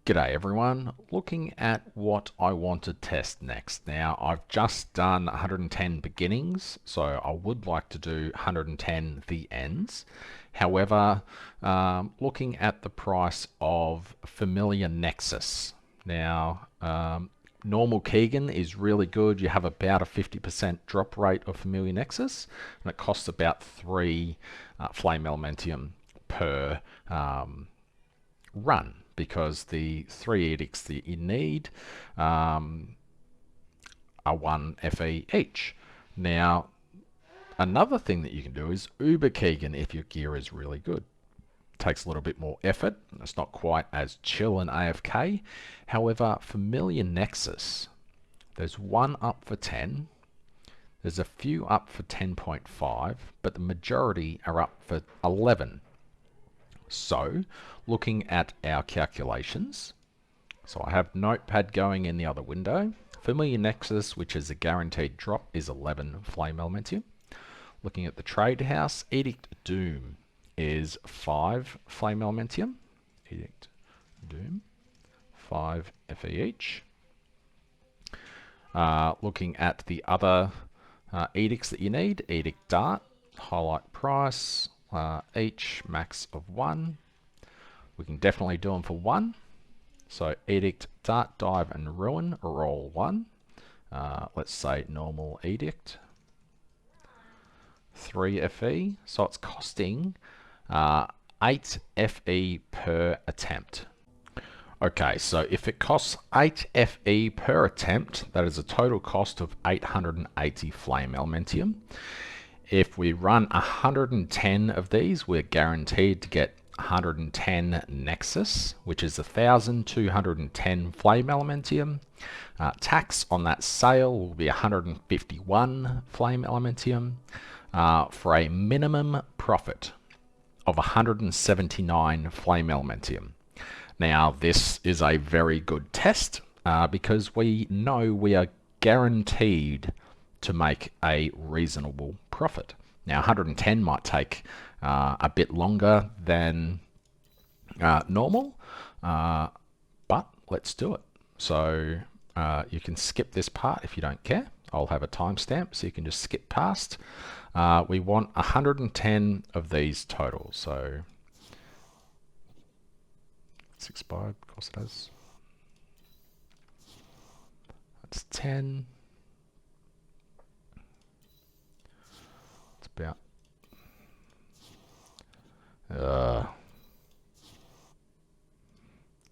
G'day everyone, looking at what I want to test next. Now I've just done 110 beginnings, so I would like to do 110 the ends. However, looking at the price of Familiar Nexus. Now normal Keegan is really good. You have about a 50% drop rate of Familiar Nexus, and it costs about 3 flame elementium per run, because the 3 edicts that you need are 1 FE each. Now, another thing that you can do is Uber Keegan if your gear is really good. It takes a little bit more effort, and it's not quite as chill and AFK. However, Familiar Nexus, there's one up for 10, there's a few up for 10.5, but the majority are up for 11. So, looking at our calculations, so I have Notepad going in the other window. Familiar Nexus, which is a guaranteed drop, is 11 flame elementium. Looking at the trade house, Edict Doom is 5 flame elementium. Edict Doom, 5 FE each. Looking at the other edicts that you need, Edict Dart, highlight price, each max of 1. We can definitely do them for 1. So Edict, Dart, Dive and Ruin are all 1. Let's say normal Edict, 3 FE. So it's costing 8 FE per attempt. Okay, so if it costs 8 FE per attempt, that is a total cost of 880 flame elementium. If we run 110 of these, we're guaranteed to get 110 Nexus, which is 1,210 flame elementium. Tax on that sale will be 151 flame elementium for a minimum profit of 179 flame elementium. Now, this is a very good test because we know we are guaranteed to make a reasonable profit. Now 110 might take a bit longer than normal, but let's do it. So you can skip this part if you don't care. I'll have a timestamp so you can just skip past. We want 110 of these total, so it's expired, of course it has. That's 10. About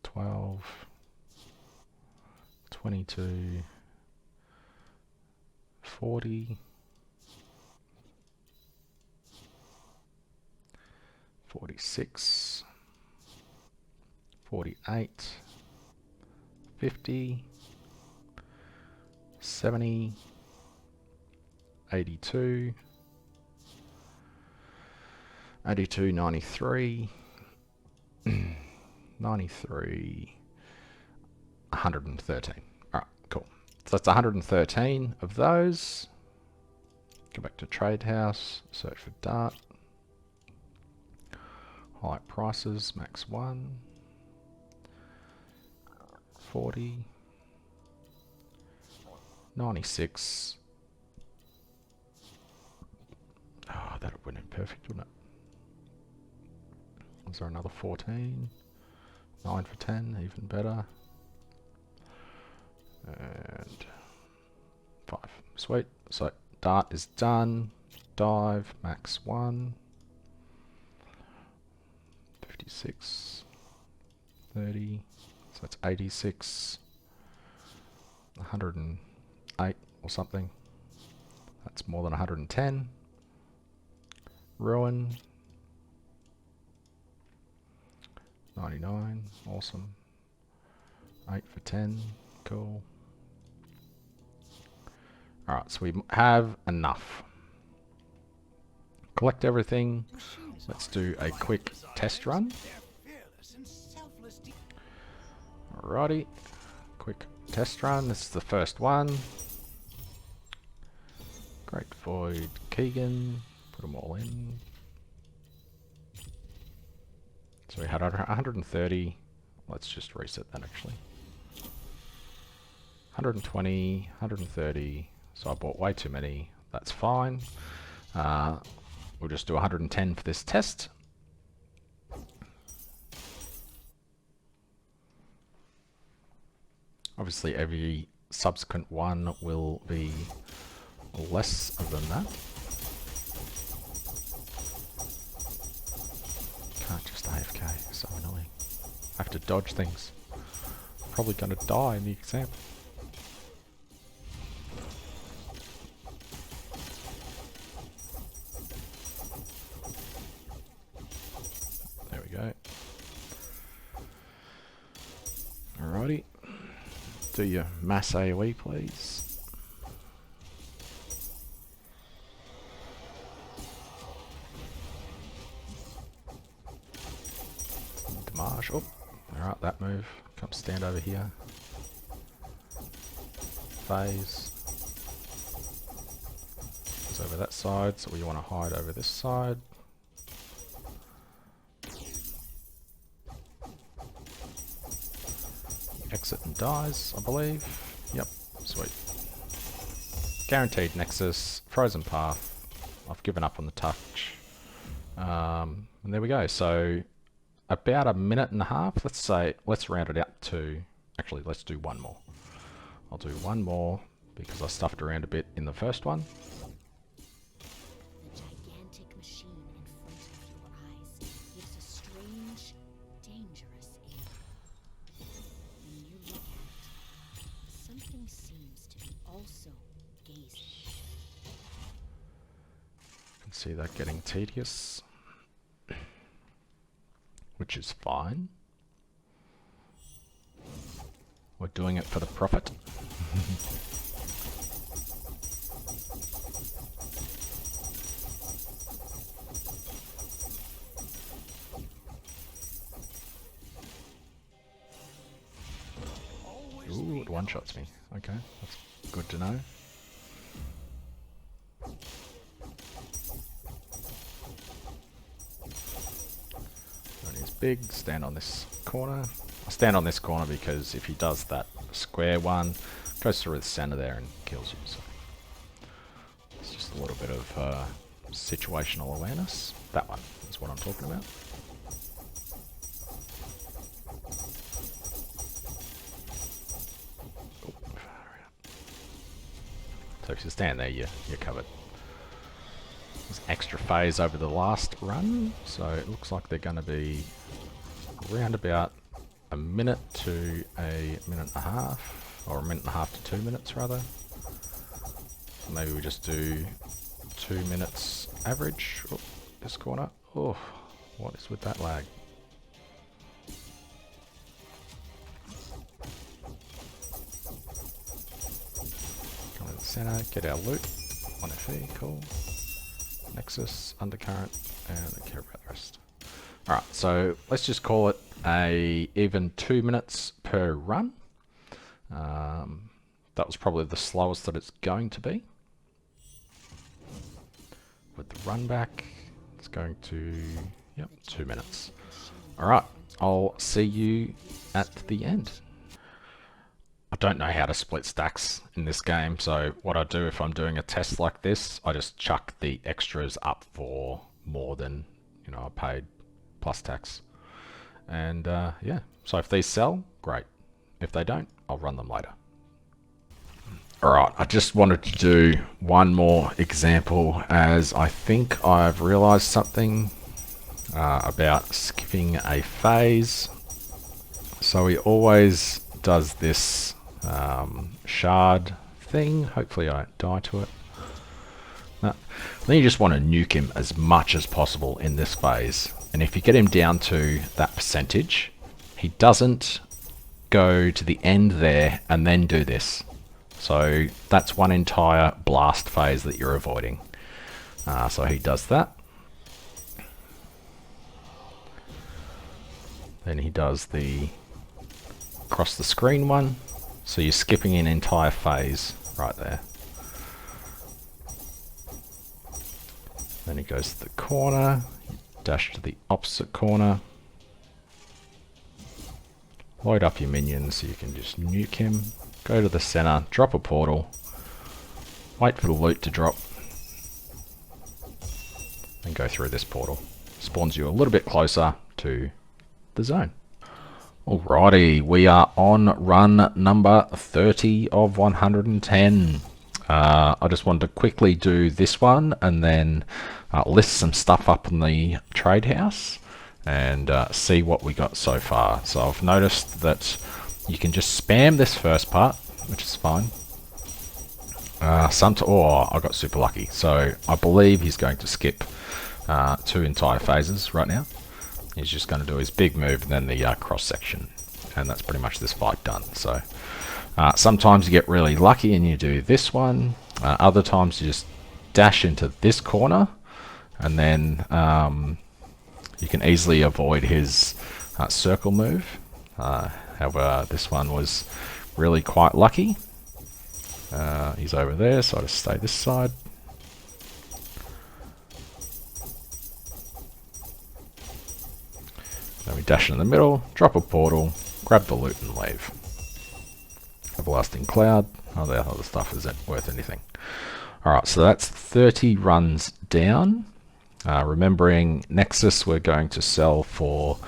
12, 22, 40, 46, 48, 50, 70, 82, 82, 93, 93, 113. Alright, cool. So that's 113 of those. Go back to Trade House, search for Dart. Highlight prices, max 1. 40. 96. Oh, that would have been perfect, wouldn't it? Is there another 14? 9 for 10, even better. And 5. Sweet. So Dart is done. Dive, max 1. 56. 30. So that's 86. 108 or something. That's more than 110. Ruin. 99, awesome. 8 for 10, cool. Alright, so we have enough. Collect everything. Let's do a quick test run. Alrighty, quick test run. This is the first one. Great Void Keegan, put them all in. So we had 130 let's just reset that actually. 120, 130, so I bought way too many, that's fine. We'll just do 110 for this test. Obviously every subsequent one will be less than that. Can't just AFK, so annoying. I have to dodge things. Probably gonna die in the exam. There we go. Alrighty. Do your mass AoE, please. Damage. Oh, alright, that move. Come stand over here. Phase. It's over that side, so we want to hide over this side. Exit and dies, I believe. Yep, sweet. Guaranteed Nexus, frozen path. I've given up on the touch. And there we go. So about a minute and a half. Let's say, let's round it out to, actually let's do one more. I'll do one more because I stuffed around a bit in the first one. The gigantic machine in front of your eyes gives a strange, dangerous air. When you look at it, something seems to be also gazing. You can see that getting tedious, which is fine. We're doing it for the profit. Ooh, it one-shots me. Okay, that's good to know. And he's big, stand on this corner. I stand on this corner because if he does that square one, goes through the center there and kills you. So it's just a little bit of situational awareness. That one is what I'm talking about. So if you stand there, you're covered. There's extra phase over the last run, so it looks like they're going to be around about a minute to a minute and a half, or a minute and a half to 2 minutes rather. So maybe we just do 2 minutes average. Oh, this corner. Oh, what is with that lag? Come to the center, get our loot. 1 FE, cool. Nexus, undercurrent, and I don't care about the rest. Alright, so let's just call it a even 2 minutes per run. That was probably the slowest that it's going to be. With the run back, it's going to, yep, 2 minutes. Alright, I'll see you at the end. I don't know how to split stacks in this game, so what I do if I'm doing a test like this, I just chuck the extras up for more than, you know, I paid plus tax. And yeah, so if these sell, great. If they don't, I'll run them later. Alright, I just wanted to do one more example as I think I've realized something about skipping a phase. So he always does this shard thing. Hopefully I don't die to it. No. Then you just want to nuke him as much as possible in this phase. And if you get him down to that percentage, he doesn't go to the end there and then do this. So that's one entire blast phase that you're avoiding. So he does that. Then he does the across the screen one. So you're skipping an entire phase right there. Then he goes to the corner, dash to the opposite corner, Load up your minions so you can just nuke him. Go to the center, drop a portal, wait for the loot to drop, and go through this portal. Spawns you a little bit closer to the zone. Alrighty, we are on run number 30 of 110. I just wanted to quickly do this one and then list some stuff up in the trade house and see what we got so far. So I've noticed that you can just spam this first part, which is fine. Oh, I got super lucky. So I believe he's going to skip 2 entire phases right now. He's just going to do his big move and then the cross section, and that's pretty much this fight done. So sometimes you get really lucky and you do this one. Other times you just dash into this corner, and then you can easily avoid his circle move. However, this one was really quite lucky. He's over there, so I just stay this side. Then we dash in the middle, drop a portal, grab the loot and leave. Everlasting Cloud. Oh, the other stuff isn't worth anything. Alright, so that's 30 runs down. Remembering Nexus we're going to sell for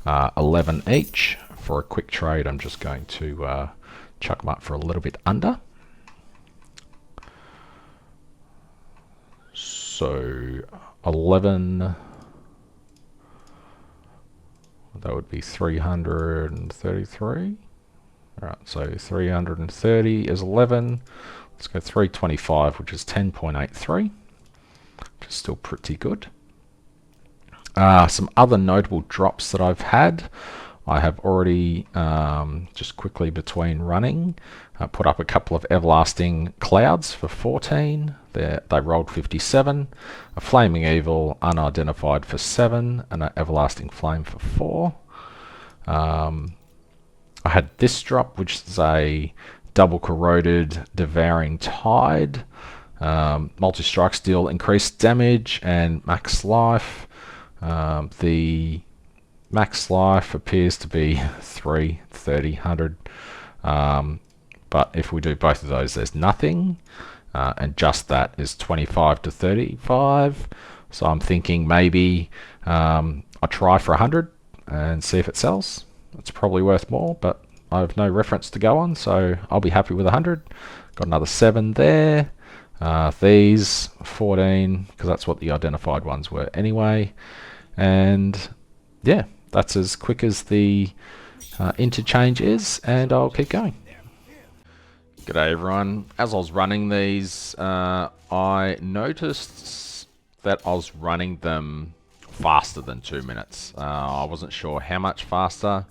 11 each. For a quick trade I'm just going to chuck them up for a little bit under. So 11, that would be 333. Alright, so 330 is 11. Let's go 325, which is 10.83, which is still pretty good. Some other notable drops that I've had. I have already, just quickly between running, put up a couple of Everlasting Clouds for 14. They rolled 57. A Flaming Evil unidentified for 7, and an Everlasting Flame for 4. I had this drop, which is a double corroded Devouring Tide. Multi-strikes deal increased damage and max life. The max life appears to be 300. But if we do both of those, there's nothing. And just that is 25 to 35. So I'm thinking maybe I'll try for 100 and see if it sells. It's probably worth more, but I have no reference to go on, so I'll be happy with 100. Got another 7 there. These 14, because that's what the identified ones were anyway. And yeah, that's as quick as the interchange is, and I'll keep going. G'day everyone. As I was running these, I noticed that I was running them faster than 2 minutes. I wasn't sure how much faster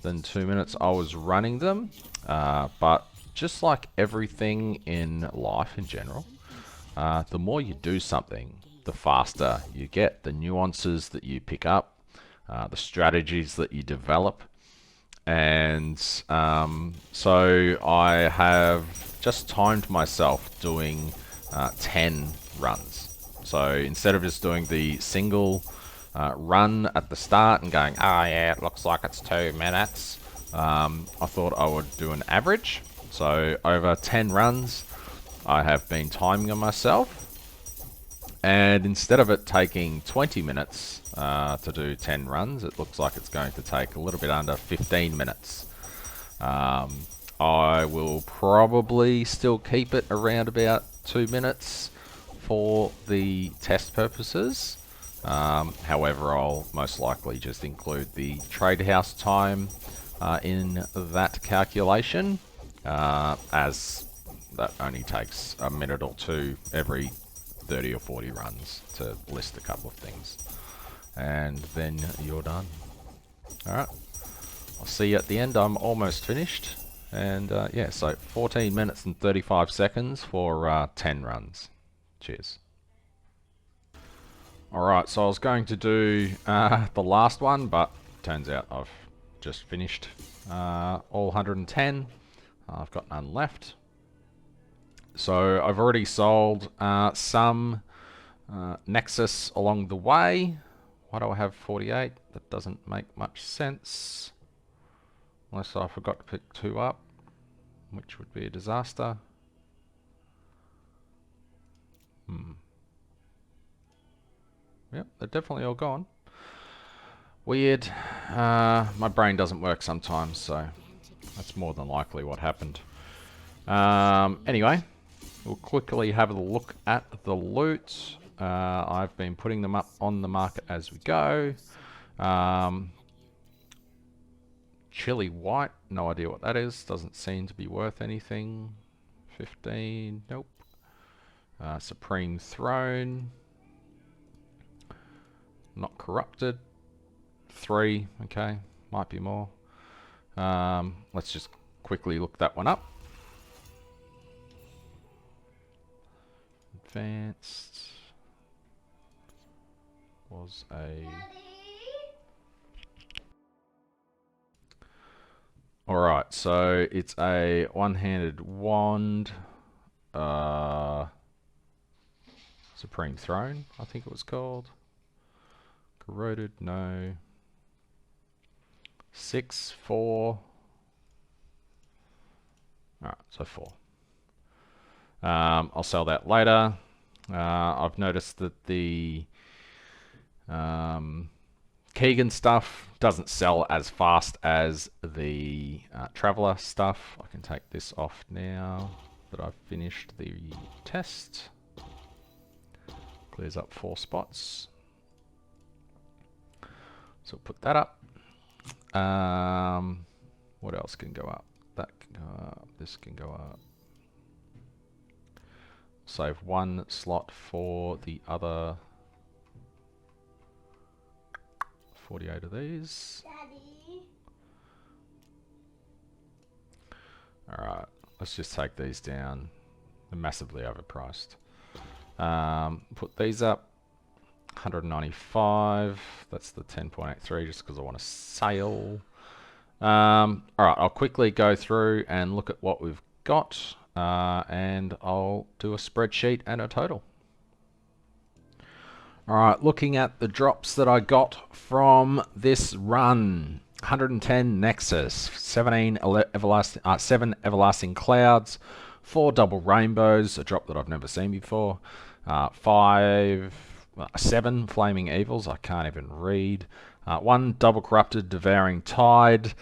than 2 minutes I was running them, but just like everything in life in general, the more you do something, the faster you get, the nuances that you pick up, the strategies that you develop. And so I have just timed myself doing 10 runs. So instead of just doing the single run at the start and going, oh yeah, it looks like it's 2 minutes, I thought I would do an average. So over 10 runs, I have been timing on myself. And instead of it taking 20 minutes to do 10 runs, it looks like it's going to take a little bit under 15 minutes. I will probably still keep it around about 2 minutes for the test purposes. However, I'll most likely just include the trade house time in that calculation, as that only takes a minute or two every 30 or 40 runs to list a couple of things. And then you're done. Alright, I'll see you at the end. I'm almost finished. And yeah, so 14 minutes and 35 seconds for 10 runs. Cheers. Alright, so I was going to do the last one, but turns out I've just finished all 110. I've got none left. So I've already sold some Nexus along the way. Why do I have 48? That doesn't make much sense. Unless I forgot to pick 2 up, which would be a disaster. Yep, they're definitely all gone. Weird. My brain doesn't work sometimes, so that's more than likely what happened. Anyway, we'll quickly have a look at the loot. I've been putting them up on the market as we go. Chili white, no idea what that is. Doesn't seem to be worth anything. 15, nope. Supreme Throne, not corrupted. 3, okay, might be more. Let's just quickly look that one up. Advanced was a... Alright, so it's a one-handed wand. Supreme Throne, I think it was called. Corroded, no. 6, 4. Alright, so 4. I'll sell that later. I've noticed that the Keegan stuff doesn't sell as fast as the Traveler stuff. I can take this off now that I've finished the test. Clears up 4 spots. So put that up. What else can go up? That can go up. This can go up. Save 1 slot for the other 48 of these. Daddy. Alright, let's just take these down. They're massively overpriced. Put these up. 195. That's the 10.83 just because I want to sale. Alright, I'll quickly go through and look at what we've got. And I'll do a spreadsheet and a total. Alright, looking at the drops that I got from this run. 110 Nexus, 7 Everlasting Clouds, 4 Double Rainbows, a drop that I've never seen before, 7 Flaming Evils, I can't even read, 1 Double Corrupted Devouring Tide,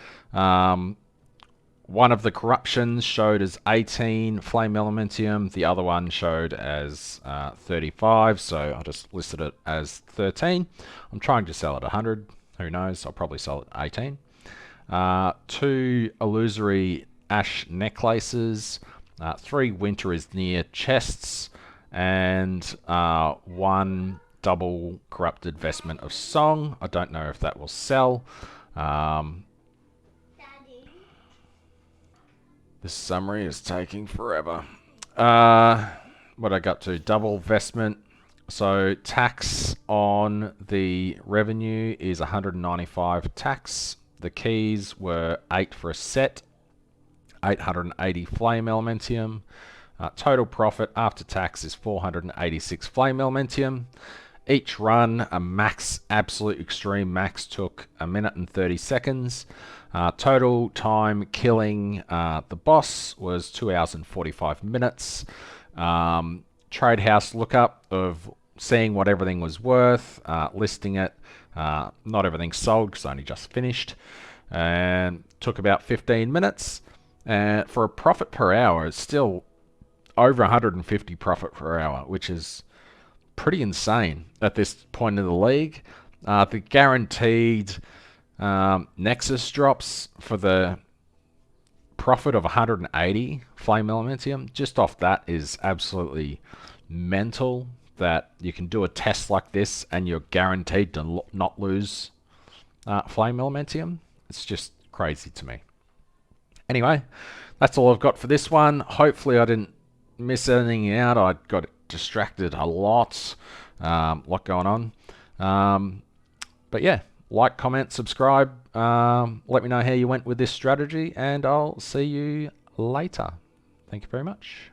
one of the corruptions showed as 18 Flame Elementium, the other one showed as 35, so I just listed it as 13. I'm trying to sell it 100, who knows, I'll probably sell it 18. 2 Illusory Ash Necklaces, 3 Winter is Near chests, and 1 Double Corrupted Vestment of Song. I don't know if that will sell. This summary is taking forever. What I got to, double vestment. So tax on the revenue is 195 tax. The keys were 8 for a set, 880 flame elementium. Total profit after tax is 486 flame elementium. Each run, a max, absolute extreme max, took 1 minute and 30 seconds. Total time killing the boss was 2 hours and 45 minutes. Trade house lookup of seeing what everything was worth, listing it. Not everything sold because I only just finished. And took about 15 minutes. And for a profit per hour, it's still over 150 profit per hour, which is pretty insane at this point in the league. The guaranteed Nexus drops for the profit of 180 Flame Elementium, just off that is absolutely mental that you can do a test like this and you're guaranteed to not lose Flame Elementium. It's just crazy to me. Anyway, that's all I've got for this one. Hopefully I didn't miss anything out. I got distracted a lot going on. But yeah, like, comment, subscribe. Let me know how you went with this strategy, and I'll see you later. Thank you very much.